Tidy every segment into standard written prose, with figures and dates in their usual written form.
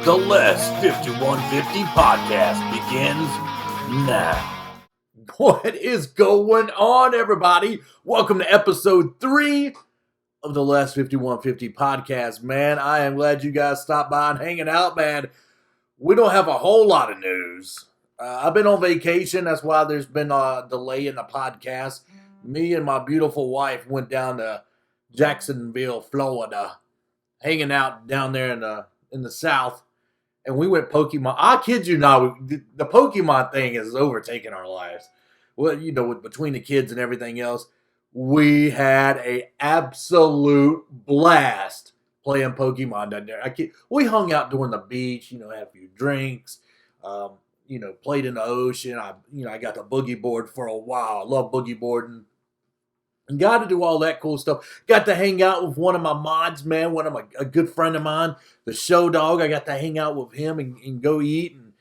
The Les 5150 podcast begins now. What is going on, everybody? Welcome to episode 3 of the Les 5150 podcast, man. I am glad you guys stopped by and hanging out, man. We don't have a whole lot of news. I've been on vacation. That's why there's been a delay in the podcast. Me and my beautiful wife went down to Jacksonville, Florida, hanging out down there in the South. And we went Pokemon. I kid you not, the Pokemon thing has overtaken our lives. Well, between the kids and everything else, we had a absolute blast playing Pokemon down there. We hung out during the beach, had a few drinks, played in the ocean. I got the boogie board for a while. I love boogie boarding. And got to do all that cool stuff. Got to hang out with one of my mods, man. A good friend of mine, the Show Dog. I got to hang out with him and go eat and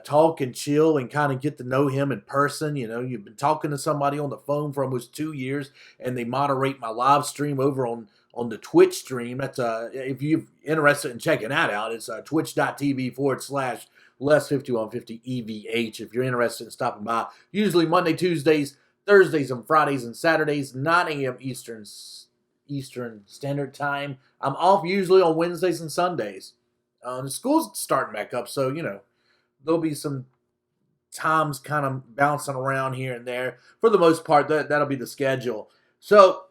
talk and chill and kind of get to know him in person. You've been talking to somebody on the phone for almost 2 years, and they moderate my live stream over on the Twitch stream. That's if you're interested in checking that out, it's twitch.tv/Les5150EVH. If you're interested in stopping by, usually Monday, Tuesdays, Thursdays and Fridays and Saturdays, 9 a.m. Eastern Standard Time. I'm off usually on Wednesdays and Sundays. The school's starting back up, so, there'll be some times kind of bouncing around here and there. For the most part, that'll be the schedule. So,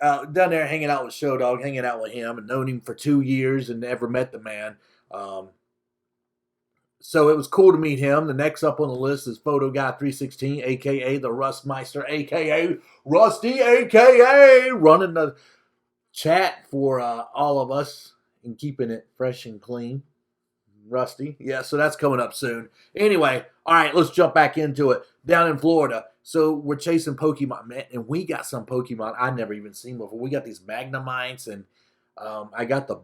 down there hanging out with Show Dog, hanging out with him, and known him for 2 years and never met the man. So it was cool to meet him. The next up on the list is Photo Guy 316, a.k.a. the Rustmeister, a.k.a. Rusty, a.k.a. running the chat for all of us and keeping it fresh and clean. Rusty. Yeah, so that's coming up soon. Anyway, all right, let's jump back into it. Down in Florida, so we're chasing Pokemon, man, and we got some Pokemon I never even seen before. We got these Magnemites, and I got the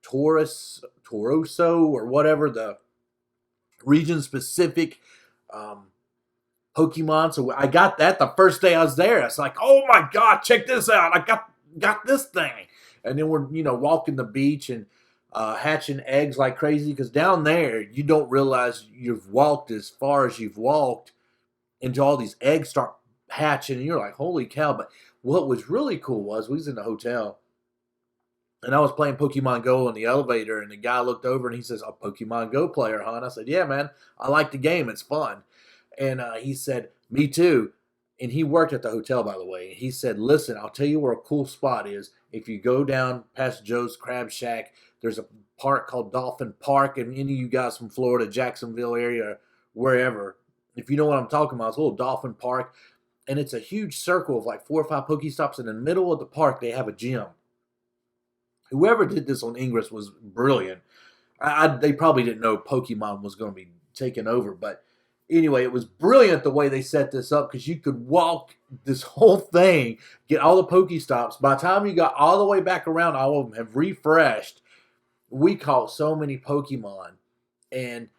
Tauroso, or whatever, the region-specific Pokemon. So I got that the first day I was there. It's like, oh my God, check this out. I got this thing. And then we're, walking the beach and hatching eggs like crazy, because down there, you don't realize you've walked as far as you've walked until all these eggs start hatching, and you're like, holy cow. But what was really cool was we was in the hotel, and I was playing Pokemon Go in the elevator, and the guy looked over and he says, "A Pokemon Go player, huh?" And I said, "Yeah, man, I like the game. It's fun." And he said, "Me too." And he worked at the hotel, by the way. He said, "Listen, I'll tell you where a cool spot is. If you go down past Joe's Crab Shack, there's a park called Dolphin Park. And any of you guys from Florida, Jacksonville area, wherever, if you know what I'm talking about, it's a little Dolphin Park. And it's a huge circle of like 4 or 5 Pokestops. And in the middle of the park, they have a gym." Whoever did this on Ingress was brilliant. They probably didn't know Pokemon was going to be taken over. But anyway, it was brilliant the way they set this up, because you could walk this whole thing, get all the Pokestops. By the time you got all the way back around, all of them have refreshed. We caught so many Pokemon. And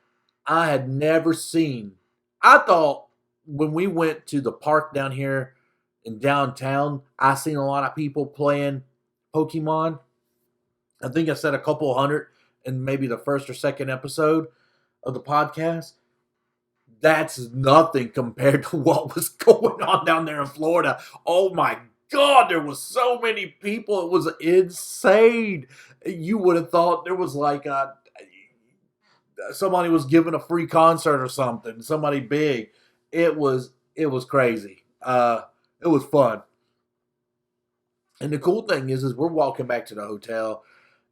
I had never seen. I thought when we went to the park down here in downtown, I seen a lot of people playing Pokemon. I think I said a couple hundred in maybe the first or second episode of the podcast. That's nothing compared to what was going on down there in Florida. Oh my God, there was so many people. It was insane. You would have thought there was like somebody was giving a free concert or something. Somebody big. It was crazy. It was fun. And the cool thing is we're walking back to the hotel,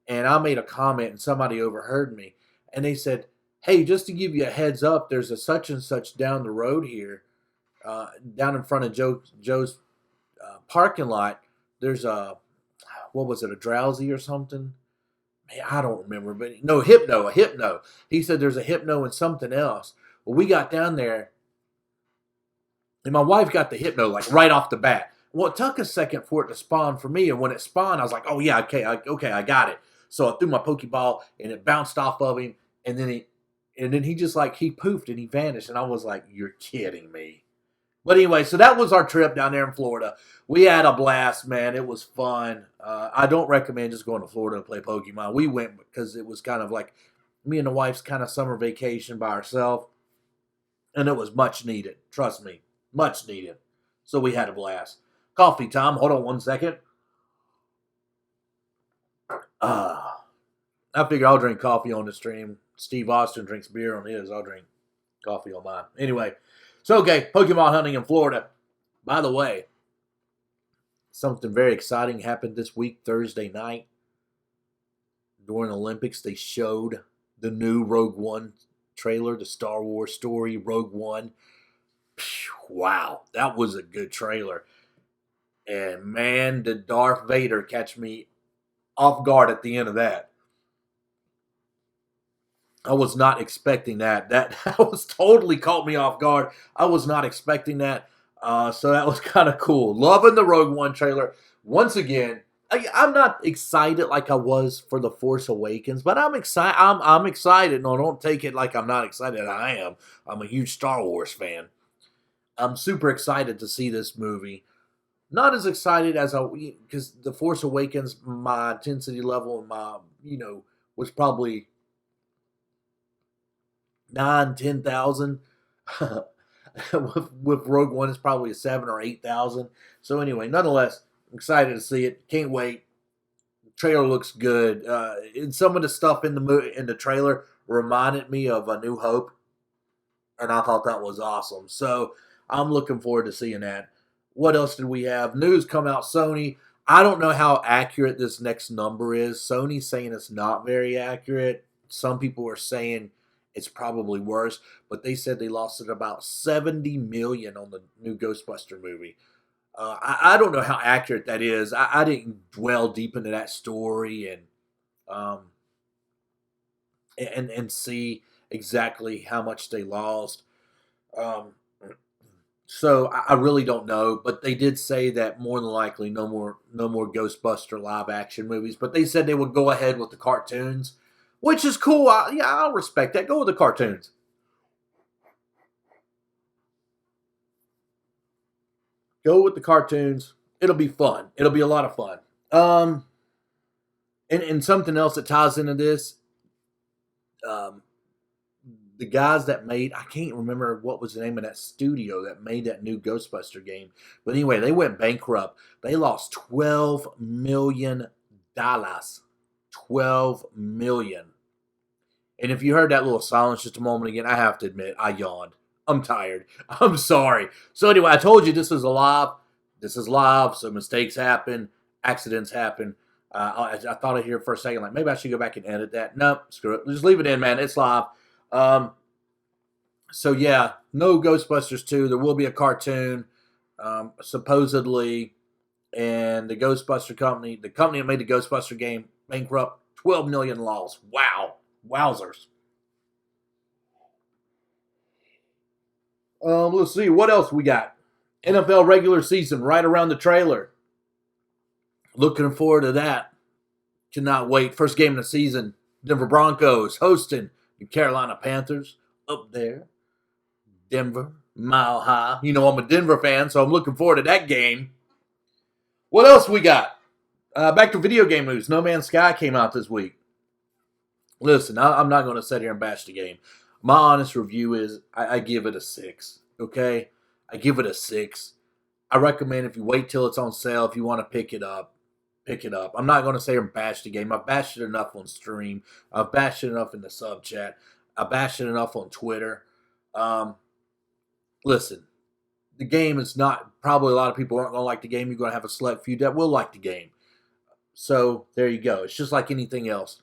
and I made a comment and somebody overheard me. And they said, "Hey, just to give you a heads up, there's a such and such down the road here, down in front of Joe's parking lot. There's a Drowsy or something? Man, I don't remember. But no, a Hypno. He said there's a Hypno and something else." Well, we got down there, and my wife got the Hypno like right off the bat. Well, it took a second for it to spawn for me, and when it spawned, I was like, "Oh yeah, okay, I got it." So I threw my Pokeball, and it bounced off of him, and then he just like, he poofed and he vanished, and I was like, "You're kidding me." But anyway, so that was our trip down there in Florida. We had a blast, man. It was fun. I don't recommend just going to Florida to play Pokemon. We went because it was kind of like me and the wife's kind of summer vacation by ourselves, and it was much needed. Trust me, much needed. So we had a blast. Coffee time. Hold on one second. I figure I'll drink coffee on the stream. Steve Austin drinks beer on his. I'll drink coffee on mine. Anyway, so okay, Pokemon hunting in Florida. By the way, something very exciting happened this week, Thursday night. During the Olympics, they showed the new Rogue One trailer, the Star Wars story, Rogue One. Wow, that was a good trailer. And man, did Darth Vader catch me off guard at the end of that. I was not expecting that. That was totally caught me off guard. I was not expecting that. So that was kind of cool. Loving the Rogue One trailer. Once again, I'm not excited like I was for The Force Awakens, but I'm excited. I'm excited. No, don't take it like I'm not excited. I am. I'm a huge Star Wars fan. I'm super excited to see this movie. Not as excited as because The Force Awakens, my intensity level and my, was probably 9,000-10,000. with Rogue One, it's probably a 7,000 or 8,000. So anyway, nonetheless, I'm excited to see it. Can't wait. The trailer looks good. And some of the stuff in the trailer reminded me of A New Hope, and I thought that was awesome. So I'm looking forward to seeing that. What else did we have? News come out. Sony. I don't know how accurate this next number is. Sony's saying it's not very accurate. Some people are saying it's probably worse, but they said they lost it about $70 million on the new Ghostbuster movie. I don't know how accurate that is. I didn't dwell deep into that story and see exactly how much they lost. So I really don't know, but they did say that more than likely no more Ghostbuster live action movies. But they said they would go ahead with the cartoons, which is cool. I'll respect that. Go with the cartoons. Go with the cartoons. It'll be fun. It'll be a lot of fun. And something else that ties into this, the guys that made, I can't remember what was the name of that studio that made that new Ghostbuster game. But anyway, they went bankrupt. They lost $12 million. $12 million. And if you heard that little silence just a moment again, I have to admit, I yawned. I'm tired. I'm sorry. So anyway, I told you this is live. This is live, so mistakes happen. Accidents happen. I thought of here for a second, like maybe I should go back and edit that. Nope, screw it. Just leave it in, man. It's live. So yeah, no Ghostbusters 2. There will be a cartoon, supposedly, and the Ghostbuster company, the company that made the Ghostbuster game, bankrupt, 12 million loss. Wow. Wowzers. Let's see, what else we got? NFL regular season right around the trailer. Looking forward to that. Cannot wait. First game of the season. Denver Broncos hosting the Carolina Panthers up there. Denver, mile high. You know I'm a Denver fan, so I'm looking forward to that game. What else we got? Back to video game news. No Man's Sky came out this week. Listen, I'm not going to sit here and bash the game. My honest review is I give it a 6. Okay? I give it a 6. I recommend if you wait till it's on sale, if you want to pick it up, pick it up. I'm not going to say and bash the game. I've bashed it enough on stream. I've bashed it enough in the sub chat. I've bashed it enough on Twitter. Listen, the game is not, probably a lot of people aren't going to like the game. You're going to have a select few that will like the game. So there you go. It's just like anything else.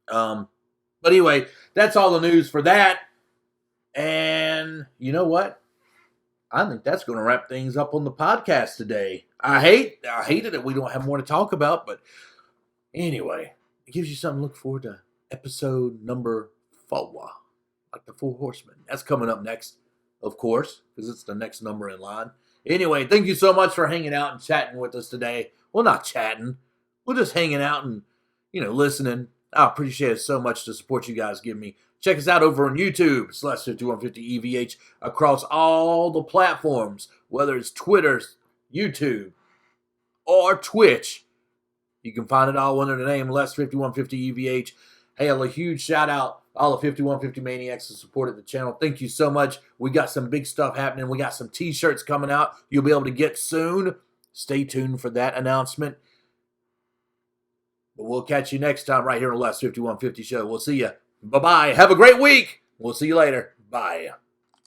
But anyway, that's all the news for that. And you know what? I think that's going to wrap things up on the podcast today. I hated it. We don't have more to talk about, but anyway, it gives you something to look forward to. Episode number 4, like the 4 Horsemen. That's coming up next, of course, because it's the next number in line. Anyway, thank you so much for hanging out and chatting with us today. Well, not chatting. We're just hanging out and, listening. I appreciate it so much the support you guys give me. Check us out over on YouTube, /5150EVH, across all the platforms, whether it's Twitter, YouTube, or Twitch. You can find it all under the name /5150EVH. Hey, a huge shout out all the 5150 Maniacs that supported the channel. Thank you so much. We got some big stuff happening. We got some t-shirts coming out you'll be able to get soon. Stay tuned for that announcement. But we'll catch you next time right here on the Last 5150 Show. We'll see you. Bye-bye. Have a great week. We'll see you later. Bye.